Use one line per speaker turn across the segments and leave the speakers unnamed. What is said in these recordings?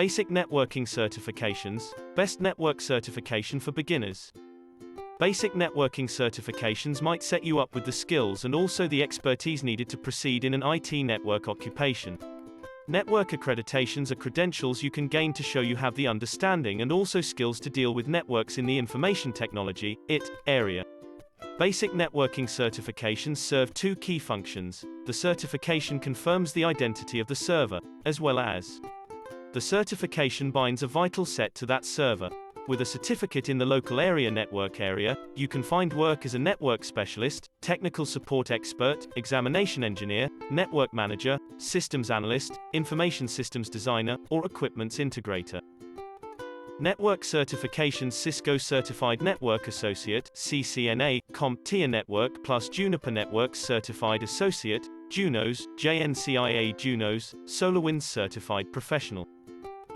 Basic networking certifications, best network certification for beginners. Basic networking certifications might set you up with the skills and also the expertise needed to proceed in an IT network occupation. Network accreditations are credentials you can gain to show you have the understanding and also skills to deal with networks in the information technology area. Basic networking certifications serve two key functions. The certification confirms the identity of the server, as well as the certification binds a vital set to that server. With a certificate in the local area network area, you can find work as a network specialist, technical support expert, examination engineer, network manager, systems analyst, information systems designer, or equipments integrator. Network certifications: Cisco Certified Network Associate (CCNA), CompTIA Network Plus Juniper Networks Certified Associate, Junos, JNCIA Junos, SolarWinds Certified Professional.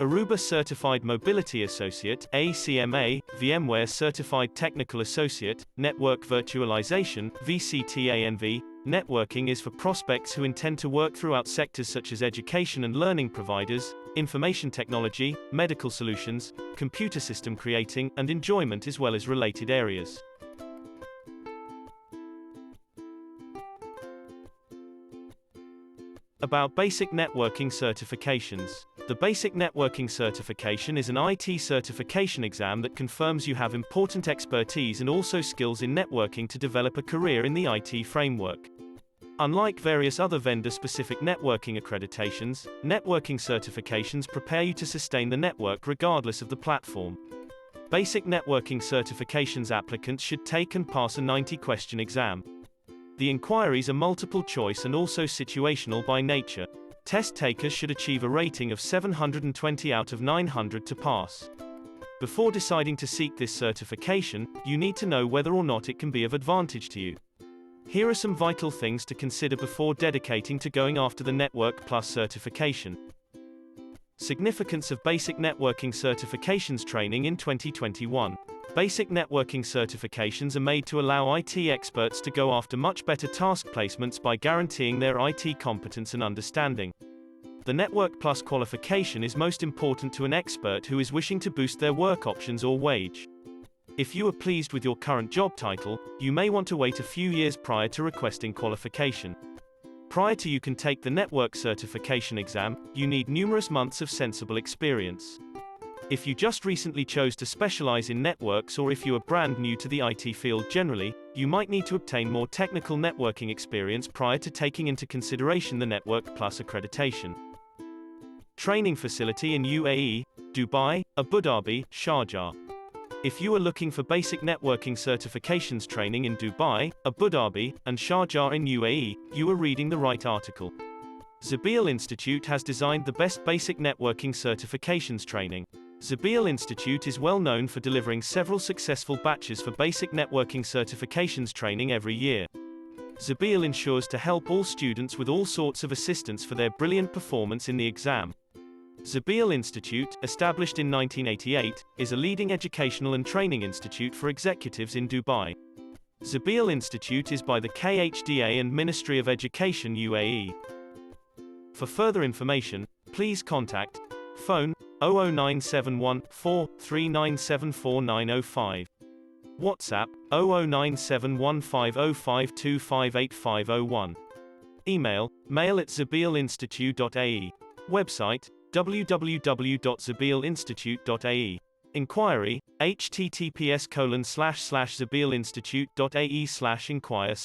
Aruba Certified Mobility Associate (ACMA), VMware Certified Technical Associate, Network Virtualization (VCTANV). Networking is for prospects who intend to work throughout sectors such as education and learning providers, information technology, medical solutions, computer system creating, and enjoyment, as well as related areas. About basic networking certifications. The Basic Networking Certification is an IT certification exam that confirms you have important expertise and also skills in networking to develop a career in the IT framework. Unlike various other vendor-specific networking accreditations, networking certifications prepare you to sustain the network regardless of the platform. Basic networking certifications applicants should take and pass a 90-question exam. The inquiries are multiple choice and also situational by nature. Test takers should achieve a rating of 720 out of 900 to pass. Before deciding to seek this certification, you need to know whether or not it can be of advantage to you. Here are some vital things to consider before dedicating to going after the Network Plus certification. Significance of basic networking certifications training in 2021. Basic networking certifications are made to allow IT experts to go after much better task placements by guaranteeing their IT competence and understanding. The Network Plus qualification is most important to an expert who is wishing to boost their work options or wage. If you are pleased with your current job title, you may want to wait a few years prior to requesting qualification. Prior to you can take the network certification exam, you need numerous months of sensible experience. If you just recently chose to specialize in networks, or if you are brand new to the IT field generally, you might need to obtain more technical networking experience prior to taking into consideration the Network Plus accreditation. Training facility in UAE, Dubai, Abu Dhabi, Sharjah. If you are looking for basic networking certifications training in Dubai, Abu Dhabi, and Sharjah in UAE, you are reading the right article. Zabeel Institute has designed the best basic networking certifications training. Zabeel Institute is well known for delivering several successful batches for basic networking certifications training every year. Zabeel ensures to help all students with all sorts of assistance for their brilliant performance in the exam. Zabeel Institute, established in 1988, is a leading educational and training institute for executives in Dubai. Zabeel Institute is by the KHDA and Ministry of Education UAE. For further information, please contact phone 00971 43974 WhatsApp 009715052585001. Email mail@zabeelinstitute.ae. Website www.zabeelinstitute.ae. Inquiry https://zabeelinstitute.ae/inquire/